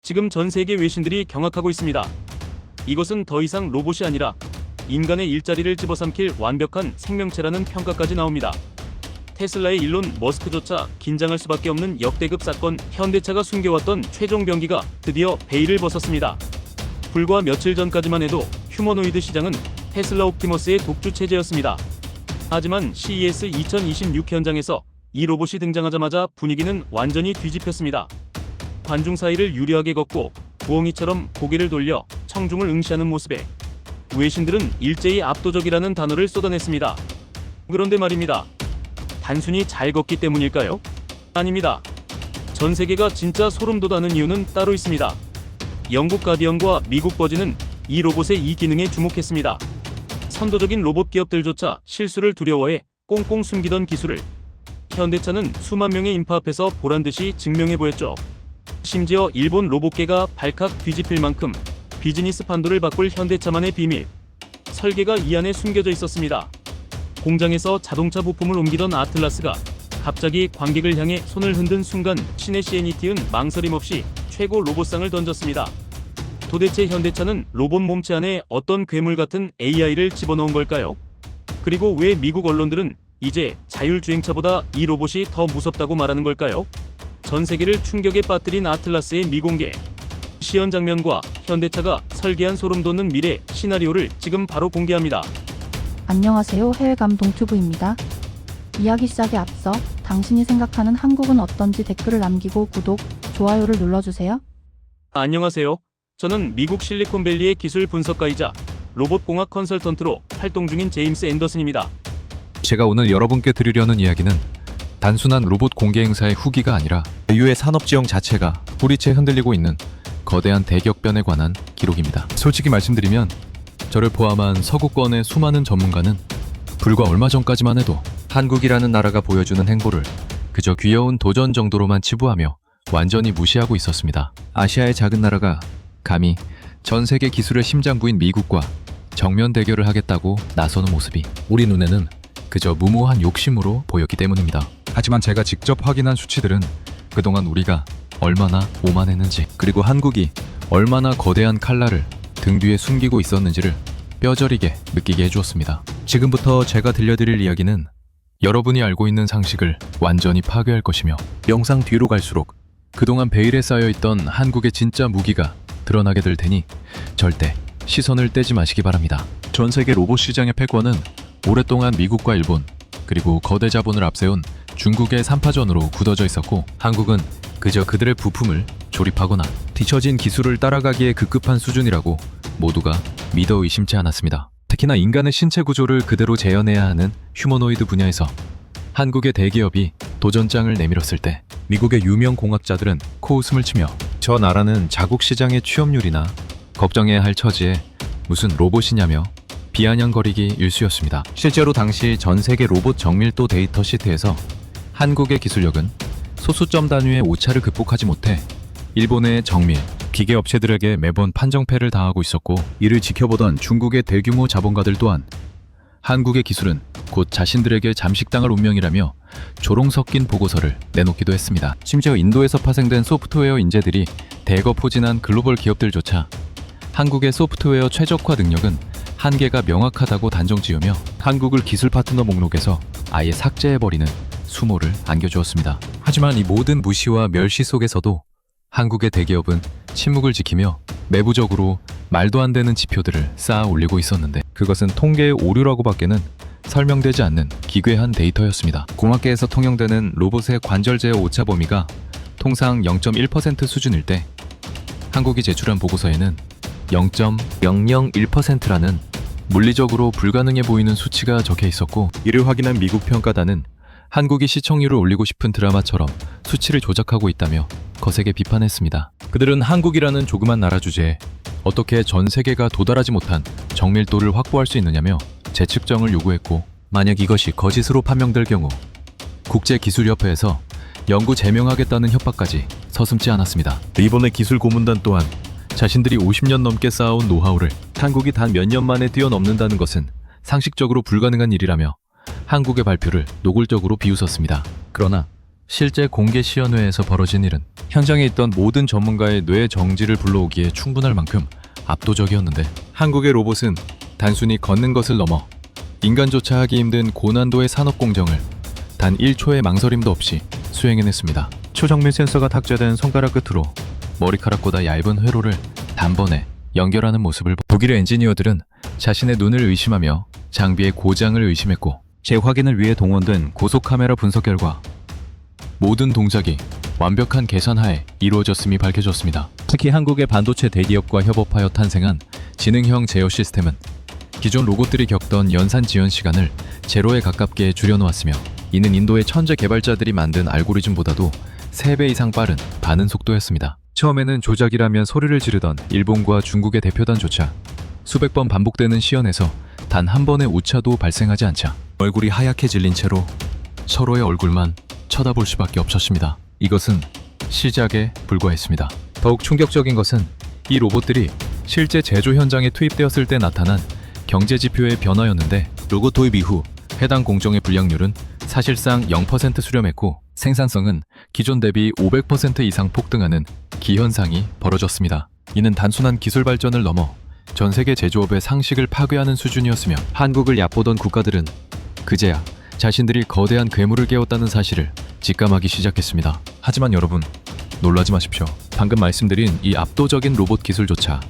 지금 전 세계 외신들이 경악하고 있습니다. 이것은 더 이상 로봇이 아니라 인간의 일자리를 집어삼킬 완벽한 생명체라는 평가까지 나옵니다. 테슬라의 일론 머스크조차 긴장할 수밖에 없는 역대급 사건, 현대차가 숨겨왔던 최종 병기가 드디어 베일을 벗었습니다. 불과 며칠 전까지만 해도 휴머노이드 시장은 테슬라 옵티머스의 독주 체제였습니다. 하지만 CES 2026 현장에서 이 로봇이 등장하자마자 분위기는 완전히 뒤집혔습니다. 관중 사이를 유리하게 걷고 부엉이처럼 고개를 돌려 청중을 응시하는 모습에 외신들은 일제히 압도적이라는 단어를 쏟아냈습니다. 그런데 말입니다. 단순히 잘 걷기 때문일까요? 아닙니다. 전 세계가 진짜 소름 돋아는 이유는 따로 있습니다. 영국 가디언과 미국 버즈는 이 로봇의 이 기능에 주목했습니다. 선도적인 로봇 기업들조차 실수를 두려워해 꽁꽁 숨기던 기술을 현대차는 수만 명의 인파 앞에서 보란듯이 증명해 보였죠. 심지어 일본 로봇계가 발칵 뒤집힐 만큼 비즈니스 판도를 바꿀 현대차만의 비밀, 설계가 이 안에 숨겨져 있었습니다. 공장에서 자동차 부품을 옮기던 아틀라스가 갑자기 관객을 향해 손을 흔든 순간 신의 시애니티은 망설임 없이 최고 로봇상을 던졌습니다. 도대체 현대차는 로봇 몸체 안에 어떤 괴물 같은 AI를 집어넣은 걸까요? 그리고 왜 미국 언론들은 이제 자율주행차보다 이 로봇이 더 무섭다고 말하는 걸까요? 전 세계를 충격에 빠뜨린 아틀라스의 미공개, 시연 장면과 현대차가 설계한 소름 돋는 미래 시나리오를 지금 바로 공개합니다. 안녕하세요. 해외감동튜브입니다. 이야기 시작에 앞서 당신이 생각하는 한국은 어떤지 댓글을 남기고 구독, 좋아요를 눌러주세요. 안녕하세요. 저는 미국 실리콘밸리의 기술 분석가이자 로봇공학 컨설턴트로 활동 중인 제임스 앤더슨입니다. 제가 오늘 여러분께 드리려는 이야기는 단순한 로봇 공개 행사의 후기가 아니라 인류의 산업지형 자체가 뿌리채 흔들리고 있는 거대한 대격변에 관한 기록입니다. 솔직히 말씀드리면 저를 포함한 서구권의 수많은 전문가는 불과 얼마 전까지만 해도 한국이라는 나라가 보여주는 행보를 그저 귀여운 도전 정도로만 치부하며 완전히 무시하고 있었습니다. 아시아의 작은 나라가 감히 전 세계 기술의 심장부인 미국과 정면 대결을 하겠다고 나서는 모습이 우리 눈에는 그저 무모한 욕심으로 보였기 때문입니다. 하지만 제가 직접 확인한 수치들은 그동안 우리가 얼마나 오만했는지, 그리고 한국이 얼마나 거대한 칼날을 등 뒤에 숨기고 있었는지를 뼈저리게 느끼게 해주었습니다. 지금부터 제가 들려드릴 이야기는 여러분이 알고 있는 상식을 완전히 파괴할 것이며, 영상 뒤로 갈수록 그동안 베일에 쌓여있던 한국의 진짜 무기가 드러나게 될 테니 절대 시선을 떼지 마시기 바랍니다. 전 세계 로봇 시장의 패권은 오랫동안 미국과 일본, 그리고 거대 자본을 앞세운 중국의 3파전으로 굳어져 있었고, 한국은 그저 그들의 부품을 조립하거나 뒤처진 기술을 따라가기에 급급한 수준이라고 모두가 믿어 의심치 않았습니다. 특히나 인간의 신체 구조를 그대로 재현해야 하는 휴머노이드 분야에서 한국의 대기업이 도전장을 내밀었을 때 미국의 유명 공학자들은 코웃음을 치며 저 나라는 자국 시장의 취업률이나 걱정해야 할 처지에 무슨 로봇이냐며 비아냥거리기 일쑤였습니다. 실제로 당시 전 세계 로봇 정밀도 데이터 시트에서 한국의 기술력은 소수점 단위의 오차를 극복하지 못해 일본의 정밀, 기계 업체들에게 매번 판정패를 당하고 있었고, 이를 지켜보던 중국의 대규모 자본가들 또한 한국의 기술은 곧 자신들에게 잠식당할 운명이라며 조롱 섞인 보고서를 내놓기도 했습니다. 심지어 인도에서 파생된 소프트웨어 인재들이 대거 포진한 글로벌 기업들조차 한국의 소프트웨어 최적화 능력은 한계가 명확하다고 단정지으며 한국을 기술 파트너 목록에서 아예 삭제해버리는 수모를 안겨주었습니다. 하지만 이 모든 무시와 멸시 속에서도 한국의 대기업은 침묵을 지키며 내부적으로 말도 안 되는 지표들을 쌓아 올리고 있었는데, 그것은 통계의 오류라고 밖에는 설명되지 않는 기괴한 데이터였습니다. 공학계에서 통용되는 로봇의 관절 제어 오차 범위가 통상 0.1% 수준일 때 한국이 제출한 보고서에는 0.001%라는 물리적으로 불가능해 보이는 수치가 적혀 있었고, 이를 확인한 미국 평가단은 한국이 시청률을 올리고 싶은 드라마처럼 수치를 조작하고 있다며 거세게 비판했습니다. 그들은 한국이라는 조그만 나라 주제에 어떻게 전 세계가 도달하지 못한 정밀도를 확보할 수 있느냐며 재측정을 요구했고, 만약 이것이 거짓으로 판명될 경우 국제기술협회에서 영구 제명하겠다는 협박까지 서슴지 않았습니다. 일본의 기술 고문단 또한 자신들이 50년 넘게 쌓아온 노하우를 한국이 단 몇 년 만에 뛰어넘는다는 것은 상식적으로 불가능한 일이라며 한국의 발표를 노골적으로 비웃었습니다. 그러나 실제 공개 시연회에서 벌어진 일은 현장에 있던 모든 전문가의 뇌 정지를 불러오기에 충분할 만큼 압도적이었는데, 한국의 로봇은 단순히 걷는 것을 넘어 인간조차 하기 힘든 고난도의 산업 공정을 단 1초의 망설임도 없이 수행해냈습니다. 초정밀 센서가 탑재된 손가락 끝으로 머리카락보다 얇은 회로를 단번에 연결하는 모습을 독일의 엔지니어들은 자신의 눈을 의심하며 장비의 고장을 의심했고, 재확인을 위해 동원된 고속 카메라 분석 결과 모든 동작이 완벽한 계산하에 이루어졌음이 밝혀졌습니다. 특히 한국의 반도체 대기업과 협업하여 탄생한 지능형 제어 시스템은 기존 로봇들이 겪던 연산 지연 시간을 제로에 가깝게 줄여놓았으며, 이는 인도의 천재 개발자들이 만든 알고리즘보다도 3배 이상 빠른 반응 속도였습니다. 처음에는 조작이라면 소리를 지르던 일본과 중국의 대표단조차 수백 번 반복되는 시연에서 단 한 번의 오차도 발생하지 않자 얼굴이 하얗게 질린 채로 서로의 얼굴만 쳐다볼 수밖에 없었습니다. 이것은 시작에 불과했습니다. 더욱 충격적인 것은 이 로봇들이 실제 제조 현장에 투입되었을 때 나타난 경제 지표의 변화였는데, 로봇 도입 이후 해당 공정의 불량률은 사실상 0% 수렴했고, 생산성은 기존 대비 500% 이상 폭등하는 기현상이 벌어졌습니다. 이는 단순한 기술 발전을 넘어 전 세계 제조업의 상식을 파괴하는 수준이었으며, 한국을 얕보던 국가들은 그제야 자신들이 거대한 괴물을 깨웠다는 사실을 직감하기 시작했습니다. 하지만 여러분, 놀라지 마십시오. 방금 말씀드린 이 압도적인 로봇 기술조차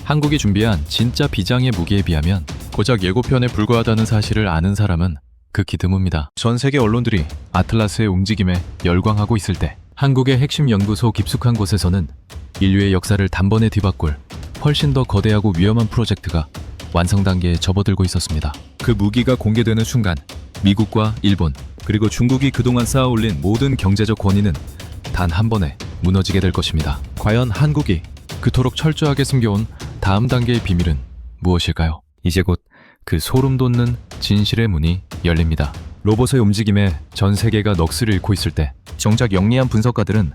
한국이 준비한 진짜 비장의 무기에 비하면 고작 예고편에 불과하다는 사실을 아는 사람은 극히 드뭅니다. 전 세계 언론들이 아틀라스의 움직임에 열광하고 있을 때, 한국의 핵심 연구소 깊숙한 곳에서는 인류의 역사를 단번에 뒤바꿀 훨씬 더 거대하고 위험한 프로젝트가 완성 단계에 접어들고 있었습니다. 그 무기가 공개되는 순간 미국과 일본, 그리고 중국이 그동안 쌓아올린 모든 경제적 권위는 단 한 번에 무너지게 될 것입니다. 과연 한국이 그토록 철저하게 숨겨온 다음 단계의 비밀은 무엇일까요? 이제 곧 그 소름 돋는 진실의 문이 열립니다. 로봇의 움직임에 전 세계가 넋을 잃고 있을 때, 정작 영리한 분석가들은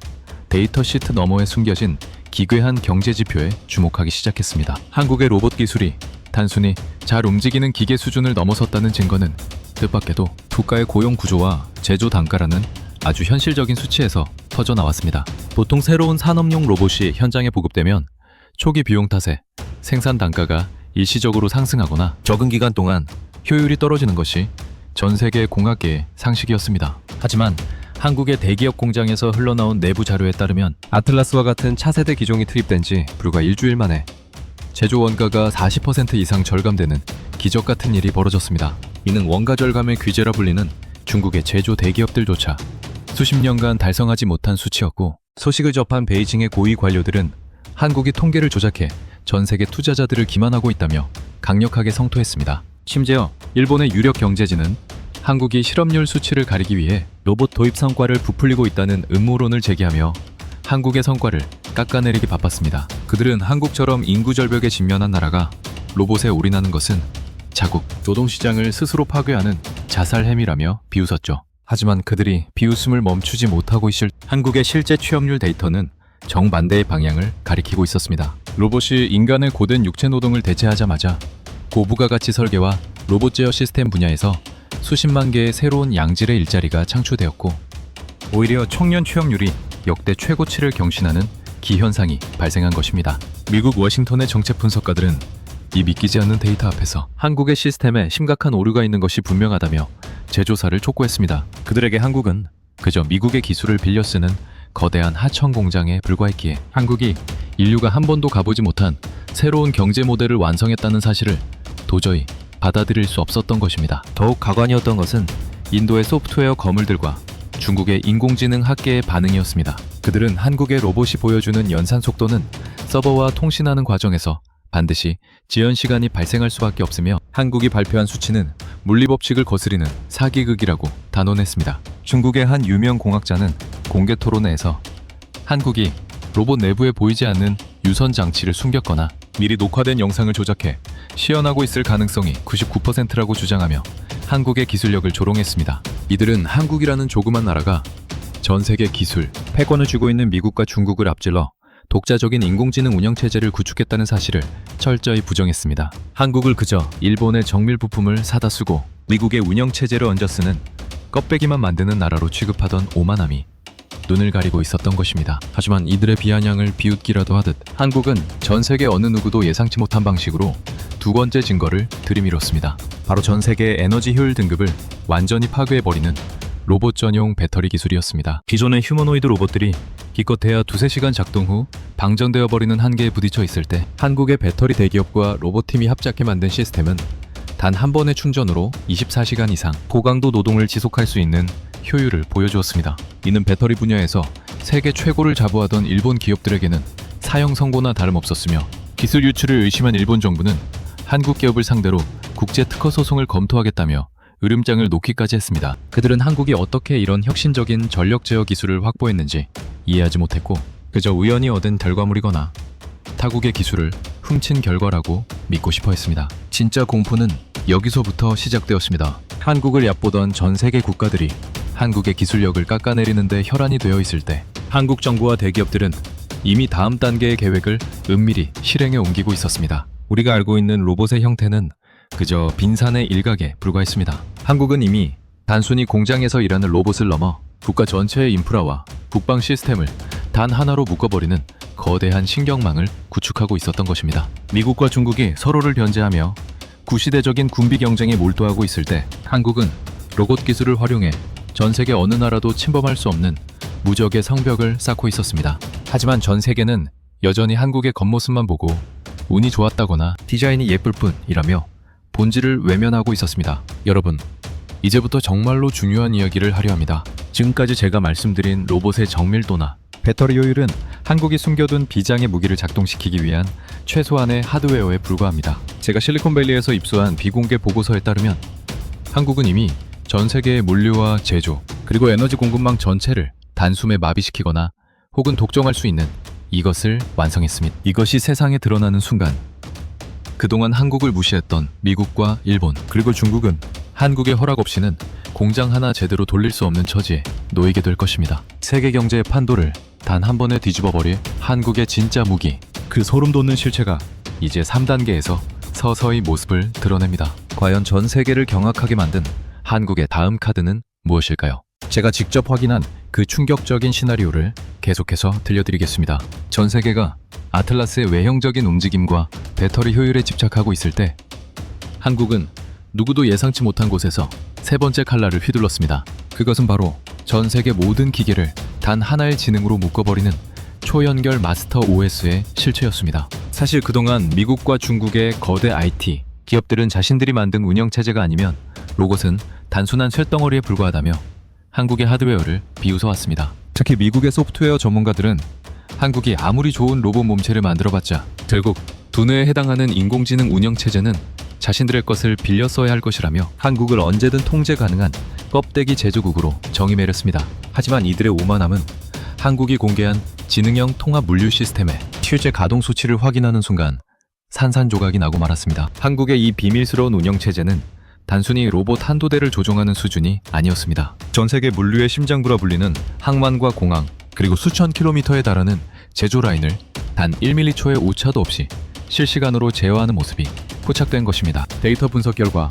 데이터 시트 너머에 숨겨진 기괴한 경제 지표에 주목하기 시작했습니다. 한국의 로봇 기술이 단순히 잘 움직이는 기계 수준을 넘어섰다는 증거는 뜻밖에도 국가의 고용 구조와 제조 단가라는 아주 현실적인 수치에서 터져나왔습니다. 보통 새로운 산업용 로봇이 현장에 보급되면 초기 비용 탓에 생산 단가가 일시적으로 상승하거나 적은 기간 동안 효율이 떨어지는 것이 전 세계 공학계의 상식이었습니다. 하지만 한국의 대기업 공장에서 흘러나온 내부 자료에 따르면 아틀라스와 같은 차세대 기종이 투입된 지 불과 일주일 만에 제조 원가가 40% 이상 절감되는 기적 같은 일이 벌어졌습니다. 이는 원가 절감의 귀재라 불리는 중국의 제조 대기업들조차 수십 년간 달성하지 못한 수치였고, 소식을 접한 베이징의 고위 관료들은 한국이 통계를 조작해 전 세계 투자자들을 기만하고 있다며 강력하게 성토했습니다. 심지어 일본의 유력 경제지는 한국이 실업률 수치를 가리기 위해 로봇 도입 성과를 부풀리고 있다는 음모론을 제기하며 한국의 성과를 깎아내리기 바빴습니다. 그들은 한국처럼 인구 절벽에 직면한 나라가 로봇에 올인하는 것은 자국 노동시장을 스스로 파괴하는 자살 행위라며 비웃었죠. 하지만 그들이 비웃음을 멈추지 못하고 있을 한국의 실제 취업률 데이터는 정반대의 방향을 가리키고 있었습니다. 로봇이 인간의 고된 육체 노동을 대체하자마자 고부가 가치 설계와 로봇 제어 시스템 분야에서 수십만 개의 새로운 양질의 일자리가 창출되었고, 오히려 청년 취업률이 역대 최고치를 경신하는 기현상이 발생한 것입니다. 미국 워싱턴의 정책 분석가들은 이 믿기지 않는 데이터 앞에서 한국의 시스템에 심각한 오류가 있는 것이 분명하다며 재조사를 촉구했습니다. 그들에게 한국은 그저 미국의 기술을 빌려 쓰는 거대한 하청 공장에 불과했기에 한국이 인류가 한 번도 가보지 못한 새로운 경제 모델을 완성했다는 사실을 도저히 받아들일 수 없었던 것입니다. 더욱 가관이었던 것은 인도의 소프트웨어 거물들과 중국의 인공지능 학계의 반응이었습니다. 그들은 한국의 로봇이 보여주는 연산 속도는 서버와 통신하는 과정에서 반드시 지연 시간이 발생할 수밖에 없으며, 한국이 발표한 수치는 물리법칙을 거스리는 사기극이라고 단언했습니다. 중국의 한 유명 공학자는 공개 토론회에서 한국이 로봇 내부에 보이지 않는 유선 장치를 숨겼거나 미리 녹화된 영상을 조작해 시연하고 있을 가능성이 99%라고 주장하며 한국의 기술력을 조롱했습니다. 이들은 한국이라는 조그만 나라가 전 세계 기술, 패권을 쥐고 있는 미국과 중국을 앞질러 독자적인 인공지능 운영체제를 구축했다는 사실을 철저히 부정했습니다. 한국을 그저 일본의 정밀 부품을 사다 쓰고 미국의 운영체제를 얹어 쓰는 껍데기만 만드는 나라로 취급하던 오만함이 눈을 가리고 있었던 것입니다. 하지만 이들의 비아냥을 비웃기라도 하듯 한국은 전 세계 어느 누구도 예상치 못한 방식으로 두 번째 증거를 들이밀었습니다. 바로 전 세계의 에너지 효율 등급을 완전히 파괴해버리는 로봇 전용 배터리 기술이었습니다. 기존의 휴머노이드 로봇들이 기껏해야 2-3시간 작동 후 방전되어 버리는 한계에 부딪혀 있을 때 한국의 배터리 대기업과 로봇팀이 합작해 만든 시스템은 단 한 번의 충전으로 24시간 이상 고강도 노동을 지속할 수 있는 효율을 보여주었습니다. 이는 배터리 분야에서 세계 최고를 자부하던 일본 기업들에게는 사형 선고나 다름없었으며 기술 유출을 의심한 일본 정부는 한국 기업을 상대로 국제 특허 소송을 검토하겠다며 으름장을 놓기까지 했습니다. 그들은 한국이 어떻게 이런 혁신적인 전력 제어 기술을 확보했는지 이해하지 못했고 그저 우연히 얻은 결과물이거나 타국의 기술을 훔친 결과라고 믿고 싶어 했습니다. 진짜 공포는 여기서부터 시작되었습니다. 한국을 얕보던 전 세계 국가들이 한국의 기술력을 깎아내리는데 혈안이 되어 있을 때 한국 정부와 대기업들은 이미 다음 단계의 계획을 은밀히 실행에 옮기고 있었습니다. 우리가 알고 있는 로봇의 형태는 그저 빈산의 일각에 불과했습니다. 한국은 이미 단순히 공장에서 일하는 로봇을 넘어 국가 전체의 인프라와 국방 시스템을 단 하나로 묶어버리는 거대한 신경망을 구축하고 있었던 것입니다. 미국과 중국이 서로를 견제하며 구시대적인 군비 경쟁에 몰두하고 있을 때 한국은 로봇 기술을 활용해 전 세계 어느 나라도 침범할 수 없는 무적의 성벽을 쌓고 있었습니다. 하지만 전 세계는 여전히 한국의 겉모습만 보고 운이 좋았다거나 디자인이 예쁠 뿐이라며 본질을 외면하고 있었습니다. 여러분, 이제부터 정말로 중요한 이야기를 하려 합니다. 지금까지 제가 말씀드린 로봇의 정밀도나 배터리 효율은 한국이 숨겨둔 비장의 무기를 작동시키기 위한 최소한의 하드웨어에 불과합니다. 제가 실리콘밸리에서 입수한 비공개 보고서에 따르면 한국은 이미 전 세계의 물류와 제조, 그리고 에너지 공급망 전체를 단숨에 마비시키거나 혹은 독점할 수 있는 이것을 완성했습니다. 이것이 세상에 드러나는 순간 그동안 한국을 무시했던 미국과 일본, 그리고 중국은 한국의 허락 없이는 공장 하나 제대로 돌릴 수 없는 처지에 놓이게 될 것입니다. 세계 경제의 판도를 단 한 번에 뒤집어버릴 한국의 진짜 무기, 그 소름 돋는 실체가 이제 3단계에서 서서히 모습을 드러냅니다. 과연 전 세계를 경악하게 만든 한국의 다음 카드는 무엇일까요? 제가 직접 확인한 그 충격적인 시나리오를 계속해서 들려드리겠습니다. 전 세계가 아틀라스의 외형적인 움직임과 배터리 효율에 집착하고 있을 때 한국은 누구도 예상치 못한 곳에서 세 번째 칼날을 휘둘렀습니다. 그것은 바로 전 세계 모든 기계를 단 하나의 지능으로 묶어버리는 초연결 마스터 OS의 실체였습니다. 사실 그동안 미국과 중국의 거대 IT 기업들은 자신들이 만든 운영체제가 아니면 로봇은 단순한 쇳덩어리에 불과하다며 한국의 하드웨어를 비웃어왔습니다. 특히 미국의 소프트웨어 전문가들은 한국이 아무리 좋은 로봇 몸체를 만들어봤자 결국 두뇌에 해당하는 인공지능 운영체제는 자신들의 것을 빌려 써야 할 것이라며 한국을 언제든 통제 가능한 껍데기 제조국으로 정의매렸습니다. 하지만 이들의 오만함은 한국이 공개한 지능형 통합 물류 시스템의 실제 가동 수치를 확인하는 순간 산산조각이 나고 말았습니다. 한국의 이 비밀스러운 운영체제는 단순히 로봇 한두 대를 조종하는 수준이 아니었습니다. 전 세계 물류의 심장부라 불리는 항만과 공항, 그리고 수천 킬로미터에 달하는 제조 라인을 단 1m초의 오차도 없이 실시간으로 제어하는 모습이 포착된 것입니다. 데이터 분석 결과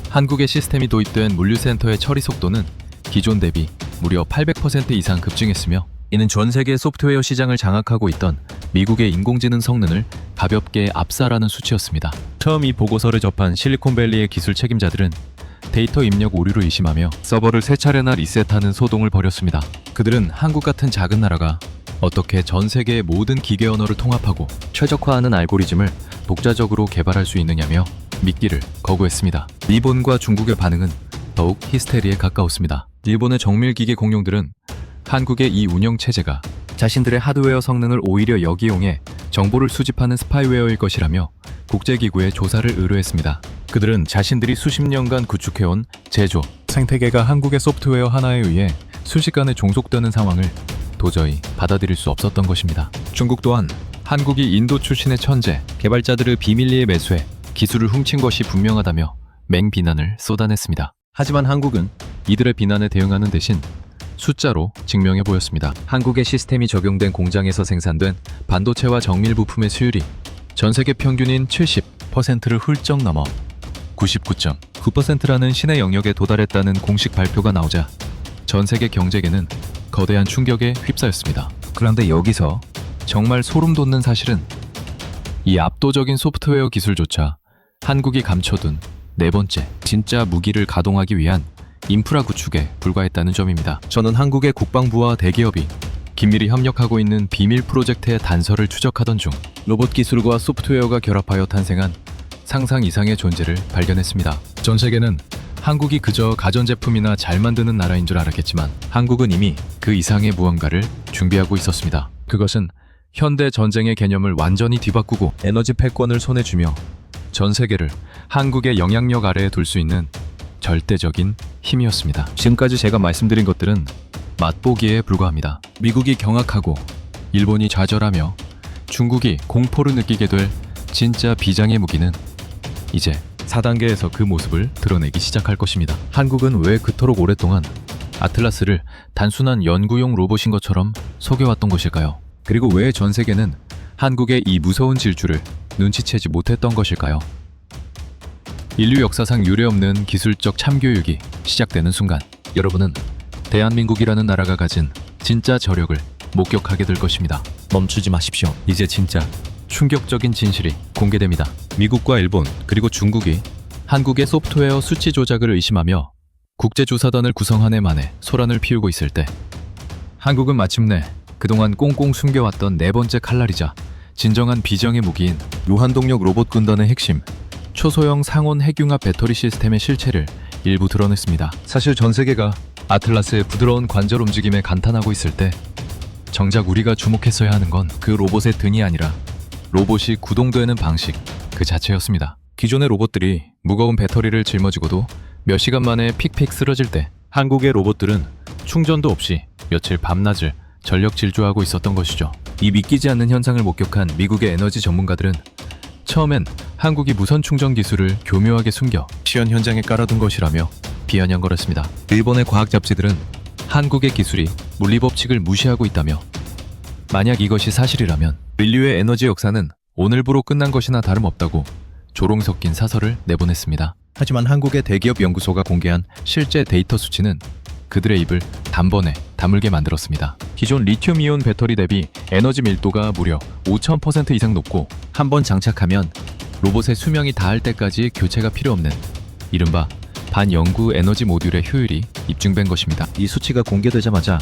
한국의 시스템이 도입된 물류센터의 처리 속도는 기존 대비 무려 800% 이상 급증했으며 이는 전 세계 소프트웨어 시장을 장악하고 있던 미국의 인공지능 성능을 가볍게 압살하는 수치였습니다. 처음 이 보고서를 접한 실리콘밸리의 기술 책임자들은 데이터 입력 오류를 의심하며 서버를 3차례나 리셋하는 소동을 벌였습니다. 그들은 한국 같은 작은 나라가 어떻게 전 세계의 모든 기계 언어를 통합하고 최적화하는 알고리즘을 독자적으로 개발할 수 있느냐며 믿기를 거부했습니다. 일본과 중국의 반응은 더욱 히스테리에 가까웠습니다. 일본의 정밀기계 공룡들은 한국의 이 운영체제가 자신들의 하드웨어 성능을 오히려 역이용해 정보를 수집하는 스파이웨어일 것이라며 국제기구에 조사를 의뢰했습니다. 그들은 자신들이 수십 년간 구축해온 제조, 생태계가 한국의 소프트웨어 하나에 의해 순식간에 종속되는 상황을 도저히 받아들일 수 없었던 것입니다. 중국 또한 한국이 인도 출신의 천재, 개발자들을 비밀리에 매수해 기술을 훔친 것이 분명하다며 맹비난을 쏟아냈습니다. 하지만 한국은 이들의 비난에 대응하는 대신 숫자로 증명해 보였습니다. 한국의 시스템이 적용된 공장에서 생산된 반도체와 정밀 부품의 수율이 전 세계 평균인 70%를 훌쩍 넘어 99.9% 99%라는 신의 영역에 도달했다는 공식 발표가 나오자 전 세계 경제계는 거대한 충격에 휩싸였습니다. 그런데 여기서 정말 소름 돋는 사실은 이 압도적인 소프트웨어 기술조차 한국이 감춰둔 네 번째 진짜 무기를 가동하기 위한 인프라 구축에 불과했다는 점입니다. 저는 한국의 국방부와 대기업이 긴밀히 협력하고 있는 비밀 프로젝트의 단서를 추적하던 중 로봇 기술과 소프트웨어가 결합하여 탄생한 상상 이상의 존재를 발견했습니다. 전 세계는 한국이 그저 가전제품이나 잘 만드는 나라인 줄 알았겠지만 한국은 이미 그 이상의 무언가를 준비하고 있었습니다. 그것은 현대 전쟁의 개념을 완전히 뒤바꾸고 에너지 패권을 손에 쥐며 전 세계를 한국의 영향력 아래에 둘 수 있는 절대적인 힘이었습니다. 지금까지 제가 말씀드린 것들은 맛보기에 불과합니다. 미국이 경악하고 일본이 좌절하며 중국이 공포를 느끼게 될 진짜 비장의 무기는 이제 4단계에서 그 모습을 드러내기 시작할 것입니다. 한국은 왜 그토록 오랫동안 아틀라스를 단순한 연구용 로봇인 것처럼 속여왔던 것일까요? 그리고 왜 전 세계는 한국의 이 무서운 질주를 눈치채지 못했던 것일까요? 인류 역사상 유례없는 기술적 참교육이 시작되는 순간 여러분은 대한민국이라는 나라가 가진 진짜 저력을 목격하게 될 것입니다. 멈추지 마십시오. 이제 진짜 충격적인 진실이 공개됩니다. 미국과 일본 그리고 중국이 한국의 소프트웨어 수치 조작을 의심하며 국제조사단을 구성한 해 만에 소란을 피우고 있을 때 한국은 마침내 그동안 꽁꽁 숨겨왔던 네 번째 칼날이자 진정한 비정의 무기인 무한동력 로봇 군단의 핵심 초소형 상온 핵융합 배터리 시스템의 실체를 일부 드러냈습니다. 사실 전 세계가 아틀라스의 부드러운 관절 움직임에 감탄하고 있을 때 정작 우리가 주목했어야 하는 건 그 로봇의 등이 아니라 로봇이 구동되는 방식 그 자체였습니다. 기존의 로봇들이 무거운 배터리를 짊어지고도 몇 시간 만에 픽픽 쓰러질 때 한국의 로봇들은 충전도 없이 며칠 밤낮을 전력 질주하고 있었던 것이죠. 이 믿기지 않는 현상을 목격한 미국의 에너지 전문가들은 처음엔 한국이 무선 충전 기술을 교묘하게 숨겨 시연 현장에 깔아둔 것이라며 비아냥거렸습니다. 일본의 과학 잡지들은 한국의 기술이 물리법칙을 무시하고 있다며 만약 이것이 사실이라면 인류의 에너지 역사는 오늘부로 끝난 것이나 다름없다고 조롱 섞인 사설을 내보냈습니다. 하지만 한국의 대기업 연구소가 공개한 실제 데이터 수치는 그들의 입을 단번에 다물게 만들었습니다. 기존 리튬이온 배터리 대비 에너지 밀도가 무려 5000% 이상 높고 한 번 장착하면 로봇의 수명이 닿을 때까지 교체가 필요 없는 이른바 반영구 에너지 모듈의 효율이 입증된 것입니다. 이 수치가 공개되자마자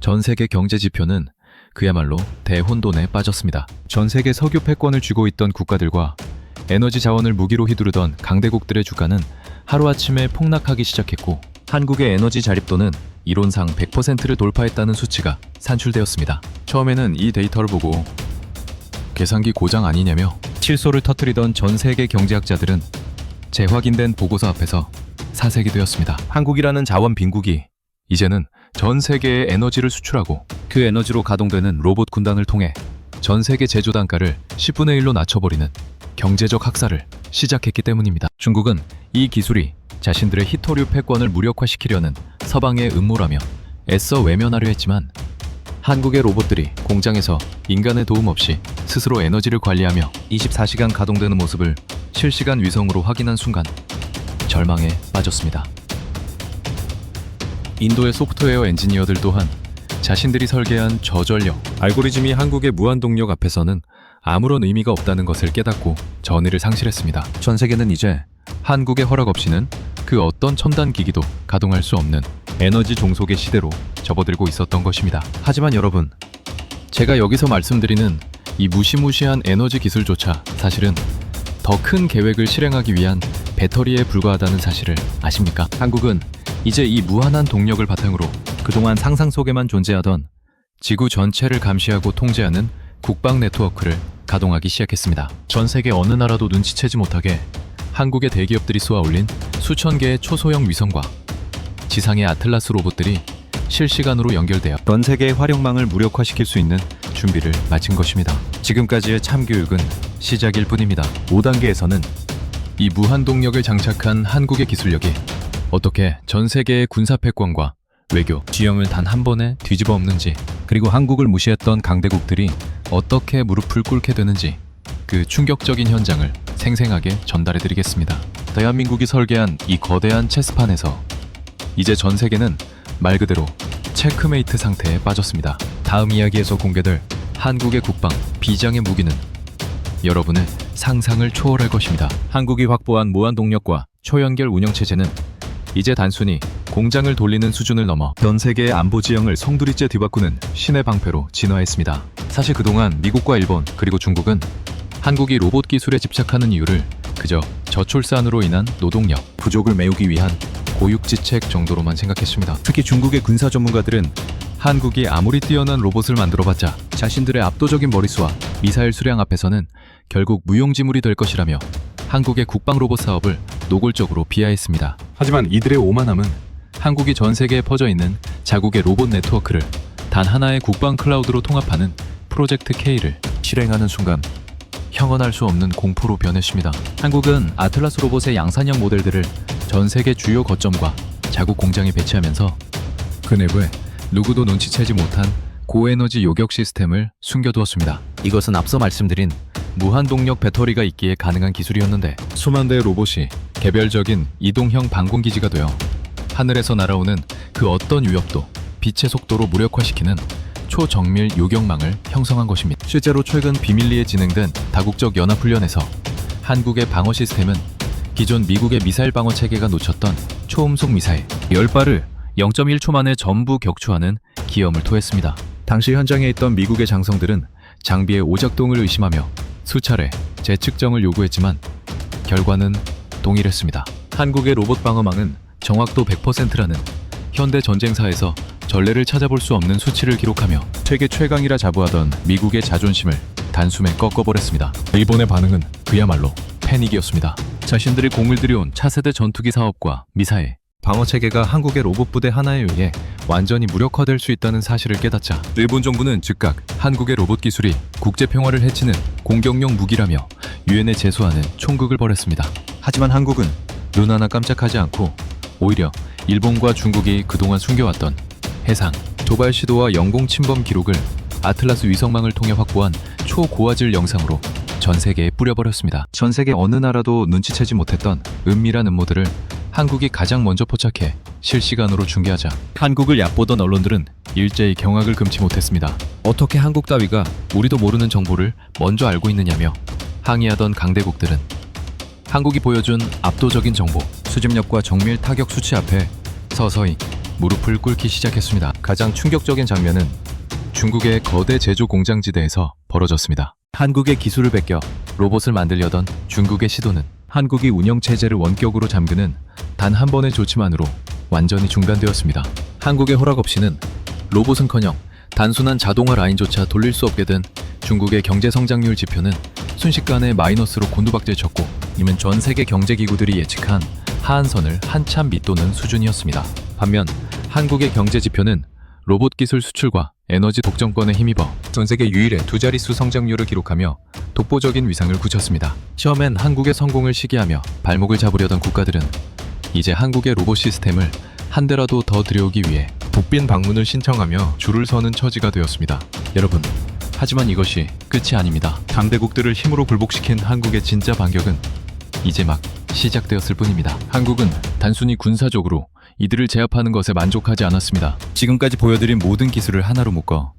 전 세계 경제 지표는 그야말로 대혼돈에 빠졌습니다. 전 세계 석유 패권을 쥐고 있던 국가들과 에너지 자원을 무기로 휘두르던 강대국들의 주가는 하루아침에 폭락하기 시작했고 한국의 에너지 자립도는 이론상 100%를 돌파했다는 수치가 산출되었습니다. 처음에는 이 데이터를 보고 계산기 고장 아니냐며 실소를 터뜨리던 전 세계 경제학자들은 재확인된 보고서 앞에서 사색이 되었습니다. 한국이라는 자원 빈국이 이제는 전 세계에 에너지를 수출하고 그 에너지로 가동되는 로봇 군단을 통해 전 세계 제조 단가를 10분의 1로 낮춰버리는 경제적 학살을 시작했기 때문입니다. 중국은 이 기술이 자신들의 히토류 패권을 무력화시키려는 서방의 음모라며 애써 외면하려 했지만 한국의 로봇들이 공장에서 인간의 도움 없이 스스로 에너지를 관리하며 24시간 가동되는 모습을 실시간 위성으로 확인한 순간 절망에 빠졌습니다. 인도의 소프트웨어 엔지니어들 또한 자신들이 설계한 저전력 알고리즘이 한국의 무한동력 앞에서는 아무런 의미가 없다는 것을 깨닫고 전의를 상실했습니다. 전 세계는 이제 한국의 허락 없이는 그 어떤 첨단 기기도 가동할 수 없는 에너지 종속의 시대로 접어들고 있었던 것입니다. 하지만 여러분, 제가 여기서 말씀드리는 이 무시무시한 에너지 기술조차 사실은 더 큰 계획을 실행하기 위한 배터리에 불과하다는 사실을 아십니까? 한국은 이제 이 무한한 동력을 바탕으로 그동안 상상 속에만 존재하던 지구 전체를 감시하고 통제하는 국방 네트워크를 가동하기 시작했습니다. 전 세계 어느 나라도 눈치채지 못하게 한국의 대기업들이 쏘아올린 수천 개의 초소형 위성과 지상의 아틀라스 로봇들이 실시간으로 연결되어 전 세계의 활용망을 무력화시킬 수 있는 준비를 마친 것입니다. 지금까지의 참교육은 시작일 뿐입니다. 5단계에서는 이 무한동력을 장착한 한국의 기술력이 어떻게 전 세계의 군사 패권과 외교, 지형을 단 한 번에 뒤집어 엎는지, 그리고 한국을 무시했던 강대국들이 어떻게 무릎을 꿇게 되는지 그 충격적인 현장을 생생하게 전달해드리겠습니다. 대한민국이 설계한 이 거대한 체스판에서 이제 전 세계는 말 그대로 체크메이트 상태에 빠졌습니다. 다음 이야기에서 공개될 한국의 국방 비장의 무기는 여러분의 상상을 초월할 것입니다. 한국이 확보한 무한 동력과 초연결 운영 체제는 이제 단순히 공장을 돌리는 수준을 넘어 전 세계의 안보 지형을 송두리째 뒤바꾸는 신의 방패로 진화했습니다. 사실 그동안 미국과 일본 그리고 중국은 한국이 로봇 기술에 집착하는 이유를 그저 저출산으로 인한 노동력 부족을 메우기 위한 고육지책 정도로만 생각했습니다. 특히 중국의 군사 전문가들은 한국이 아무리 뛰어난 로봇을 만들어봤자 자신들의 압도적인 머릿수와 미사일 수량 앞에서는 결국 무용지물이 될 것이라며 한국의 국방 로봇 사업을 노골적으로 비하했습니다. 하지만 이들의 오만함은 한국이 전 세계에 퍼져 있는 자국의 로봇 네트워크를 단 하나의 국방 클라우드로 통합하는 프로젝트 K를 실행하는 순간 형언할 수 없는 공포로 변했습니다. 한국은 아틀라스 로봇의 양산형 모델들을 전 세계 주요 거점과 자국 공장에 배치하면서 그 내부에 누구도 눈치채지 못한 고에너지 요격 시스템을 숨겨두었습니다. 이것은 앞서 말씀드린 무한동력 배터리가 있기에 가능한 기술이었는데 수만 대의 로봇이 개별적인 이동형 방공기지가 되어 하늘에서 날아오는 그 어떤 위협도 빛의 속도로 무력화시키는 초정밀 요격망을 형성한 것입니다. 실제로 최근 비밀리에 진행된 다국적 연합훈련에서 한국의 방어 시스템은 기존 미국의 미사일 방어 체계가 놓쳤던 초음속 미사일 10발을 0.1초 만에 전부 격추하는 기염을 토했습니다. 당시 현장에 있던 미국의 장성들은 장비의 오작동을 의심하며 수차례 재측정을 요구했지만 결과는 동일했습니다. 한국의 로봇 방어망은 정확도 100%라는 현대 전쟁사에서 전례를 찾아볼 수 없는 수치를 기록하며 세계 최강이라 자부하던 미국의 자존심을 단숨에 꺾어버렸습니다. 일본의 반응은 그야말로 패닉이었습니다. 자신들이 공을 들여온 차세대 전투기 사업과 미사일, 방어 체계가 한국의 로봇 부대 하나에 의해 완전히 무력화될 수 있다는 사실을 깨닫자 일본 정부는 즉각 한국의 로봇 기술이 국제 평화를 해치는 공격용 무기라며 유엔에 제소하는 총극을 벌였습니다. 하지만 한국은 눈 하나 깜짝하지 않고 오히려 일본과 중국이 그동안 숨겨왔던 해상, 도발 시도와 영공 침범 기록을 아틀라스 위성망을 통해 확보한 초고화질 영상으로 전 세계에 뿌려버렸습니다. 전 세계 어느 나라도 눈치채지 못했던 은밀한 음모들을 한국이 가장 먼저 포착해 실시간으로 중계하자 한국을 얕보던 언론들은 일제히 경악을 금치 못했습니다. 어떻게 한국 따위가 우리도 모르는 정보를 먼저 알고 있느냐며 항의하던 강대국들은 한국이 보여준 압도적인 정보, 수집력과 정밀 타격 수치 앞에 서서히 무릎을 꿇기 시작했습니다. 가장 충격적인 장면은 중국의 거대 제조 공장지대에서 벌어졌습니다. 한국의 기술을 베껴 로봇을 만들려던 중국의 시도는 한국이 운영체제를 원격으로 잠그는 단 한 번의 조치만으로 완전히 중단되었습니다. 한국의 허락 없이는 로봇은커녕 단순한 자동화 라인조차 돌릴 수 없게 된 중국의 경제성장률 지표는 순식간에 마이너스로 곤두박질 쳤고 이는 전 세계 경제기구들이 예측한 하한선을 한참 밑도는 수준이었습니다. 반면 한국의 경제 지표는 로봇 기술 수출과 에너지 독점권에 힘입어 전 세계 유일의 두 자릿수 성장률을 기록하며 독보적인 위상을 굳혔습니다. 처음엔 한국의 성공을 시기하며 발목을 잡으려던 국가들은 이제 한국의 로봇 시스템을 한 대라도 더 들여오기 위해 국빈 방문을 신청하며 줄을 서는 처지가 되었습니다. 여러분, 하지만 이것이 끝이 아닙니다. 강대국들을 힘으로 굴복시킨 한국의 진짜 반격은 이제 막 시작되었을 뿐입니다. 한국은 단순히 군사적으로 이들을 제압하는 것에 만족하지 않았습니다. 지금까지 보여드린 모든 기술을 하나로 묶어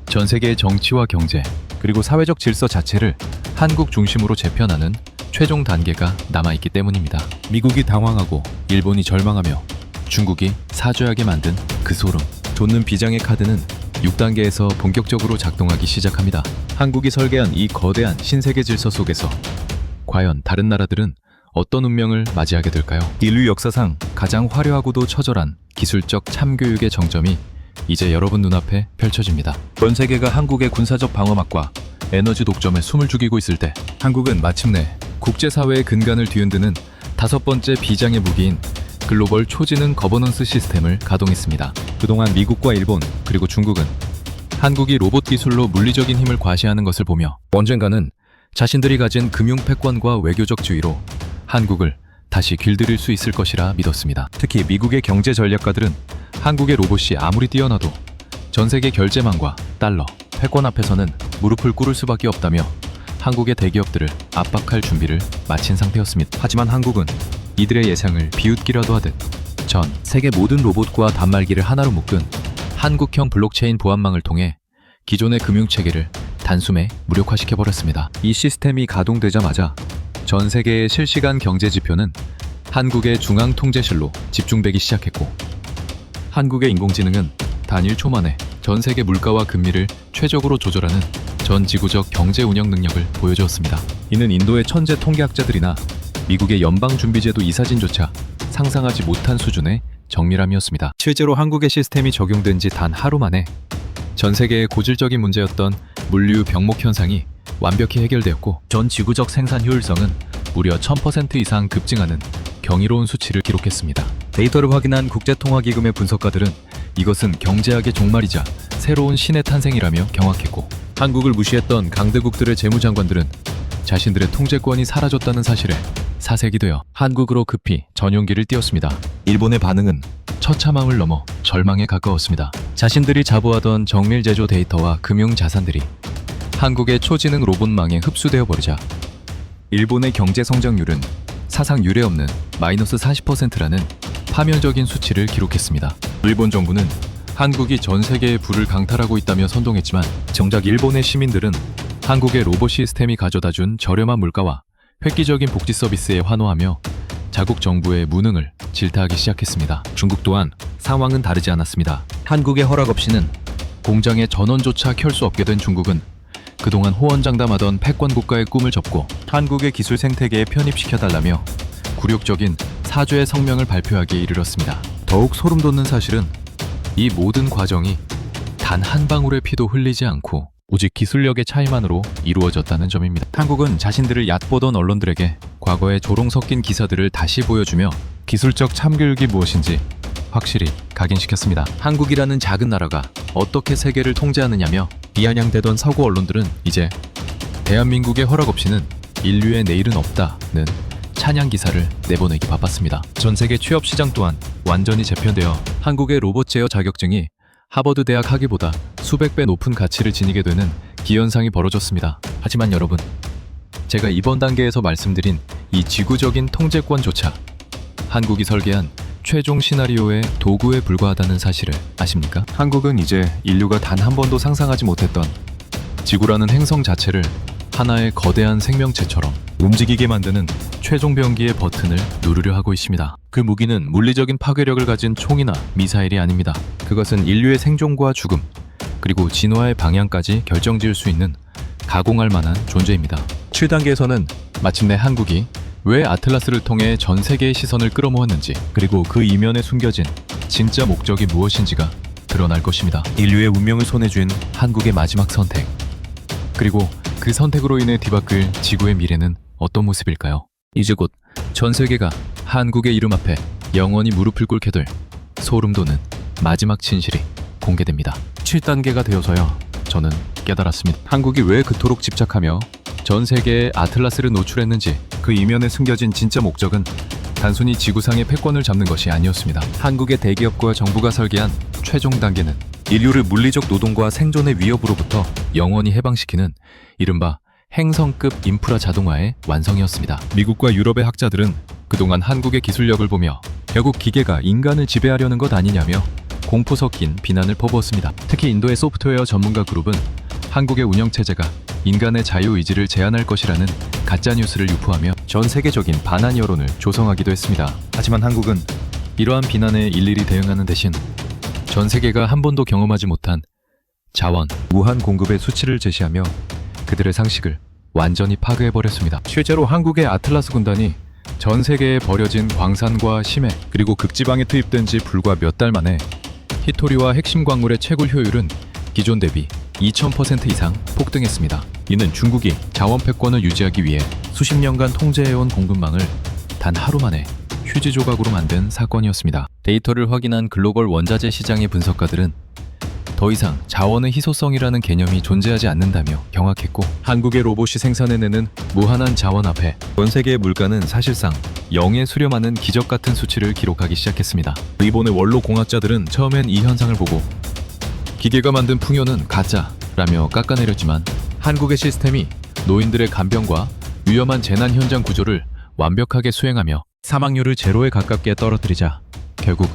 전 세계의 정치와 경제 그리고 사회적 질서 자체를 한국 중심으로 재편하는 최종 단계가 남아있기 때문입니다. 미국이 당황하고 일본이 절망하며 중국이 사죄하게 만든 그 소름 돋는 비장의 카드는 6단계에서 본격적으로 작동하기 시작합니다. 한국이 설계한 이 거대한 신세계 질서 속에서 과연 다른 나라들은 어떤 운명을 맞이하게 될까요? 인류 역사상 가장 화려하고도 처절한 기술적 참교육의 정점이 이제 여러분 눈앞에 펼쳐집니다. 전 세계가 한국의 군사적 방어막과 에너지 독점에 숨을 죽이고 있을 때 한국은 마침내 국제사회의 근간을 뒤흔드는 5번째 비장의 무기인 글로벌 초지능 거버넌스 시스템을 가동했습니다. 그동안 미국과 일본 그리고 중국은 한국이 로봇 기술로 물리적인 힘을 과시하는 것을 보며 언젠가는 자신들이 가진 금융 패권과 외교적 지위로 한국을 다시 길들일 수 있을 것이라 믿었습니다. 특히 미국의 경제 전략가들은 한국의 로봇이 아무리 뛰어나도 전 세계 결제망과 달러, 패권 앞에서는 무릎을 꿇을 수밖에 없다며 한국의 대기업들을 압박할 준비를 마친 상태였습니다. 하지만 한국은 이들의 예상을 비웃기라도 하듯 전 세계 모든 로봇과 단말기를 하나로 묶은 한국형 블록체인 보안망을 통해 기존의 금융체계를 단숨에 무력화시켜버렸습니다. 이 시스템이 가동되자마자 전 세계의 실시간 경제 지표는 한국의 중앙통제실로 집중되기 시작했고, 한국의 인공지능은 단 1초 만에 전 세계 물가와 금리를 최적으로 조절하는 전 지구적 경제 운영 능력을 보여주었습니다. 이는 인도의 천재 통계학자들이나 미국의 연방준비제도 이사진조차 상상하지 못한 수준의 정밀함이었습니다. 실제로 한국의 시스템이 적용된 지 단 하루 만에 전 세계의 고질적인 문제였던 물류 병목 현상이 완벽히 해결되었고, 전 지구적 생산 효율성은 무려 1000% 이상 급증하는 경이로운 수치를 기록했습니다. 데이터를 확인한 국제통화기금의 분석가들은 이것은 경제학의 종말이자 새로운 신의 탄생이라며 경악했고, 한국을 무시했던 강대국들의 재무장관들은 자신들의 통제권이 사라졌다는 사실에 사색이 되어 한국으로 급히 전용기를 띄웠습니다. 일본의 반응은 처참함을 넘어 절망에 가까웠습니다. 자신들이 자부하던 정밀 제조 데이터와 금융 자산들이 한국의 초지능 로봇망에 흡수되어 버리자 일본의 경제 성장률은 사상 유례없는 마이너스 40%라는 파멸적인 수치를 기록했습니다. 일본 정부는 한국이 전 세계에 불을 강탈하고 있다며 선동했지만, 정작 일본의 시민들은 한국의 로봇 시스템이 가져다준 저렴한 물가와 획기적인 복지 서비스에 환호하며 자국 정부의 무능을 질타하기 시작했습니다. 중국 또한 상황은 다르지 않았습니다. 한국의 허락 없이는 공장의 전원조차 켤 수 없게 된 중국은 그동안 호언장담하던 패권 국가의 꿈을 접고 한국의 기술 생태계에 편입시켜달라며 굴욕적인 사죄의 성명을 발표하기에 이르렀습니다. 더욱 소름 돋는 사실은 이 모든 과정이 단 한 방울의 피도 흘리지 않고 오직 기술력의 차이만으로 이루어졌다는 점입니다. 한국은 자신들을 얕보던 언론들에게 과거의 조롱 섞인 기사들을 다시 보여주며 기술적 참교육이 무엇인지 확실히 각인시켰습니다. 한국이라는 작은 나라가 어떻게 세계를 통제하느냐며 비아냥대던 서구 언론들은 이제 대한민국의 허락 없이는 인류의 내일은 없다는 찬양 기사를 내보내기 바빴습니다. 전 세계 취업 시장 또한 완전히 재편되어 한국의 로봇 제어 자격증이 하버드 대학 학위보다 수백 배 높은 가치를 지니게 되는 기현상이 벌어졌습니다. 하지만 여러분, 제가 이번 단계에서 말씀드린 이 지구적인 통제권조차 한국이 설계한 최종 시나리오의 도구에 불과하다는 사실을 아십니까? 한국은 이제 인류가 단 한 번도 상상하지 못했던 지구라는 행성 자체를 하나의 거대한 생명체처럼 움직이게 만드는 최종 병기의 버튼을 누르려 하고 있습니다. 그 무기는 물리적인 파괴력을 가진 총이나 미사일이 아닙니다. 그것은 인류의 생존과 죽음, 그리고 진화의 방향까지 결정지을 수 있는 가공할 만한 존재입니다. 7단계에서는 마침내 한국이 왜 아틀라스를 통해 전 세계의 시선을 끌어모았는지, 그리고 그 이면에 숨겨진 진짜 목적이 무엇인지가 드러날 것입니다. 인류의 운명을 손에 쥔 한국의 마지막 선택, 그리고 그 선택으로 인해 뒤바뀔 지구의 미래는 어떤 모습일까요? 이제 곧 전 세계가 한국의 이름 앞에 영원히 무릎을 꿇게 될 소름 돋는 마지막 진실이 공개됩니다. 7단계가 되어서야 저는 깨달았습니다. 한국이 왜 그토록 집착하며 전 세계에 아틀라스를 노출했는지, 그 이면에 숨겨진 진짜 목적은 단순히 지구상의 패권을 잡는 것이 아니었습니다. 한국의 대기업과 정부가 설계한 최종 단계는 인류를 물리적 노동과 생존의 위협으로부터 영원히 해방시키는 이른바 행성급 인프라 자동화의 완성이었습니다. 미국과 유럽의 학자들은 그동안 한국의 기술력을 보며 결국 기계가 인간을 지배하려는 것 아니냐며 공포 섞인 비난을 퍼부었습니다. 특히 인도의 소프트웨어 전문가 그룹은 한국의 운영체제가 인간의 자유의지를 제한할 것이라는 가짜뉴스를 유포하며 전 세계적인 반한 여론을 조성하기도 했습니다. 하지만 한국은 이러한 비난에 일일이 대응하는 대신 전 세계가 한 번도 경험하지 못한 자원, 무한 공급의 수치를 제시하며 그들의 상식을 완전히 파괴해버렸습니다. 실제로 한국의 아틀라스 군단이 전 세계에 버려진 광산과 심해, 그리고 극지방에 투입된 지 불과 몇 달 만에 히토리와 핵심 광물의 채굴 효율은 기존 대비 2000% 이상 폭등했습니다. 이는 중국이 자원 패권을 유지하기 위해 수십 년간 통제해온 공급망을 단 하루 만에 휴지 조각으로 만든 사건이었습니다. 데이터를 확인한 글로벌 원자재 시장의 분석가들은 더 이상 자원의 희소성이라는 개념이 존재하지 않는다며 경악했고, 한국의 로봇이 생산해내는 무한한 자원 앞에 전 세계의 물가는 사실상 0에 수렴하는 기적 같은 수치를 기록하기 시작했습니다. 일본의 원로 공학자들은 처음엔 이 현상을 보고 기계가 만든 풍요는 가짜라며 깎아내렸지만, 한국의 시스템이 노인들의 간병과 위험한 재난 현장 구조를 완벽하게 수행하며 사망률을 제로에 가깝게 떨어뜨리자 결국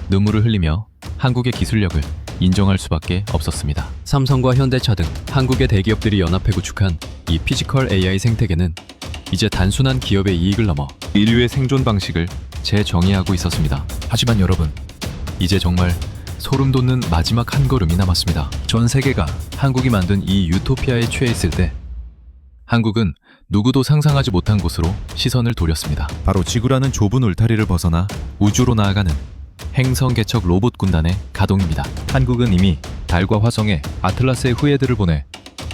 눈물을 흘리며 한국의 기술력을 인정할 수밖에 없었습니다. 삼성과 현대차 등 한국의 대기업들이 연합해 구축한 이 피지컬 AI 생태계는 이제 단순한 기업의 이익을 넘어 인류의 생존 방식을 재정의하고 있었습니다. 하지만 여러분, 이제 정말 소름 돋는 마지막 한 걸음이 남았습니다. 전 세계가 한국이 만든 이 유토피아에 취해 있을 때 한국은 누구도 상상하지 못한 곳으로 시선을 돌렸습니다. 바로 지구라는 좁은 울타리를 벗어나 우주로 나아가는 행성 개척 로봇 군단의 가동입니다. 한국은 이미 달과 화성에 아틀라스의 후예들을 보내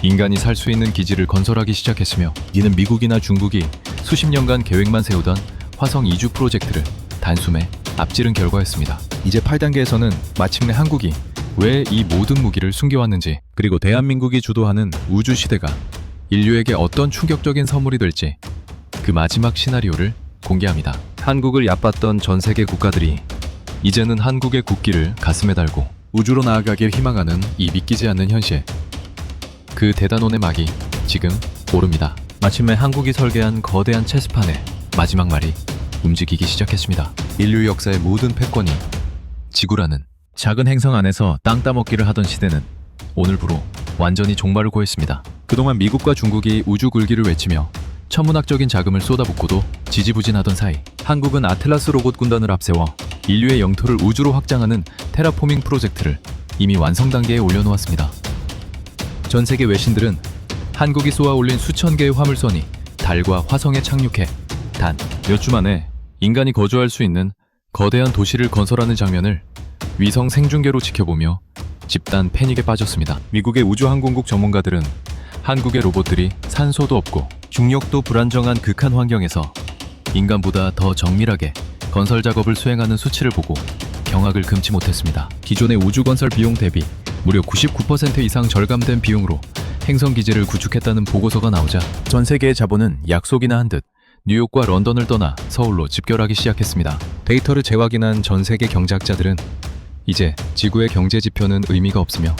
인간이 살 수 있는 기지를 건설하기 시작했으며, 이는 미국이나 중국이 수십 년간 계획만 세우던 화성 이주 프로젝트를 단숨에 앞지른 결과였습니다. 이제 8단계에서는 마침내 한국이 왜 이 모든 무기를 숨겨왔는지, 그리고 대한민국이 주도하는 우주 시대가 인류에게 어떤 충격적인 선물이 될지 그 마지막 시나리오를 공개합니다. 한국을 얕봤던 전 세계 국가들이 이제는 한국의 국기를 가슴에 달고 우주로 나아가길 희망하는 이 믿기지 않는 현실. 그 대단원의 막이 지금 오릅니다. 마침내 한국이 설계한 거대한 체스판의 마지막 말이 움직이기 시작했습니다. 인류 역사의 모든 패권이 지구라는 작은 행성 안에서 땅 따먹기를 하던 시대는 오늘부로 완전히 종말을 고했습니다. 그동안 미국과 중국이 우주 굴기를 외치며 천문학적인 자금을 쏟아붓고도 지지부진하던 사이, 한국은 아틀라스 로봇 군단을 앞세워 인류의 영토를 우주로 확장하는 테라포밍 프로젝트를 이미 완성 단계에 올려놓았습니다. 전 세계 외신들은 한국이 쏘아 올린 수천 개의 화물선이 달과 화성에 착륙해 단 몇 주 만에 인간이 거주할 수 있는 거대한 도시를 건설하는 장면을 위성 생중계로 지켜보며 집단 패닉에 빠졌습니다. 미국의 우주항공국 전문가들은 한국의 로봇들이 산소도 없고 중력도 불안정한 극한 환경에서 인간보다 더 정밀하게 건설 작업을 수행하는 수치를 보고 경악을 금치 못했습니다. 기존의 우주 건설 비용 대비 무려 99% 이상 절감된 비용으로 행성 기지를 구축했다는 보고서가 나오자 전 세계의 자본은 약속이나 한 듯 뉴욕과 런던을 떠나 서울로 집결하기 시작했습니다. 데이터를 재확인한 전 세계 경제학자들은 이제 지구의 경제 지표는 의미가 없으며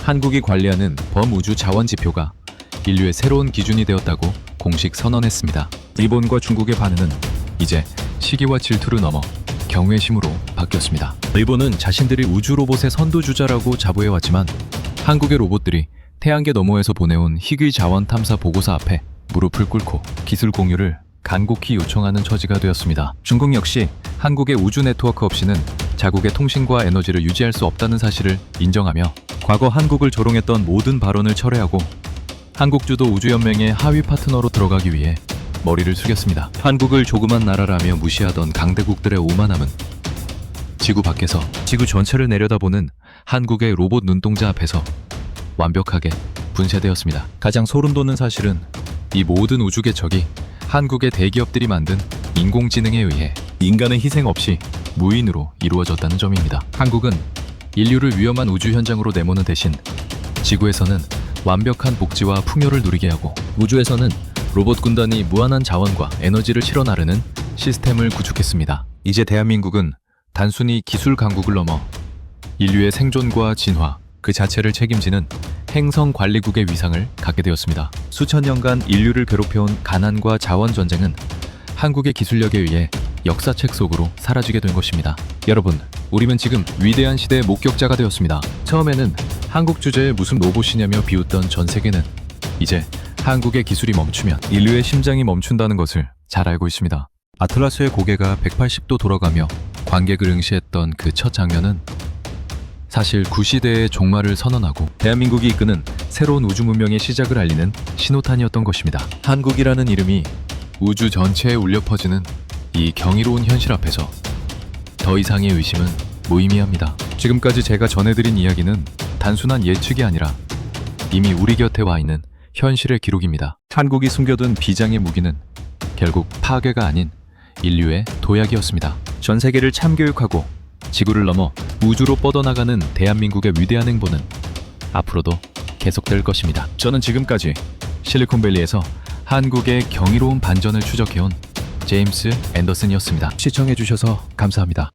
한국이 관리하는 범우주 자원 지표가 인류의 새로운 기준이 되었다고 공식 선언했습니다. 일본과 중국의 반응은 이제 시기와 질투를 넘어 경외심으로 바뀌었습니다. 일본은 자신들이 우주 로봇의 선두주자라고 자부해왔지만 한국의 로봇들이 태양계 너머에서 보내온 희귀 자원 탐사 보고서 앞에 무릎을 꿇고 기술 공유를 간곡히 요청하는 처지가 되었습니다. 중국 역시 한국의 우주 네트워크 없이는 자국의 통신과 에너지를 유지할 수 없다는 사실을 인정하며 과거 한국을 조롱했던 모든 발언을 철회하고 한국 주도 우주연맹의 하위 파트너로 들어가기 위해 머리를 숙였습니다. 한국을 조그만 나라라며 무시하던 강대국들의 오만함은 지구 밖에서 지구 전체를 내려다보는 한국의 로봇 눈동자 앞에서 완벽하게 분쇄되었습니다. 가장 소름 돋는 사실은 이 모든 우주 개척이 한국의 대기업들이 만든 인공지능에 의해 인간의 희생 없이 무인으로 이루어졌다는 점입니다. 한국은 인류를 위험한 우주 현장으로 내모는 대신 지구에서는 완벽한 복지와 풍요를 누리게 하고 우주에서는 로봇 군단이 무한한 자원과 에너지를 실어 나르는 시스템을 구축했습니다. 이제 대한민국은 단순히 기술 강국을 넘어 인류의 생존과 진화 그 자체를 책임지는 행성 관리국의 위상을 갖게 되었습니다. 수천 년간 인류를 괴롭혀온 가난과 자원 전쟁은 한국의 기술력에 의해 역사책 속으로 사라지게 된 것입니다. 여러분, 우리는 지금 위대한 시대의 목격자가 되었습니다. 처음에는 한국 주제에 무슨 로봇이냐며 비웃던 전 세계는 이제 한국의 기술이 멈추면 인류의 심장이 멈춘다는 것을 잘 알고 있습니다. 아틀라스의 고개가 180도 돌아가며 관객을 응시했던 그 첫 장면은 사실 구시대의 종말을 선언하고 대한민국이 이끄는 새로운 우주 문명의 시작을 알리는 신호탄이었던 것입니다. 한국이라는 이름이 우주 전체에 울려 퍼지는 이 경이로운 현실 앞에서 더 이상의 의심은 무의미합니다. 지금까지 제가 전해드린 이야기는 단순한 예측이 아니라 이미 우리 곁에 와 있는 현실의 기록입니다. 한국이 숨겨둔 비장의 무기는 결국 파괴가 아닌 인류의 도약이었습니다. 전 세계를 참교육하고 지구를 넘어 우주로 뻗어나가는 대한민국의 위대한 행보는 앞으로도 계속될 것입니다. 저는 지금까지 실리콘밸리에서 한국의 경이로운 반전을 추적해온 제임스 앤더슨이었습니다. 시청해주셔서 감사합니다.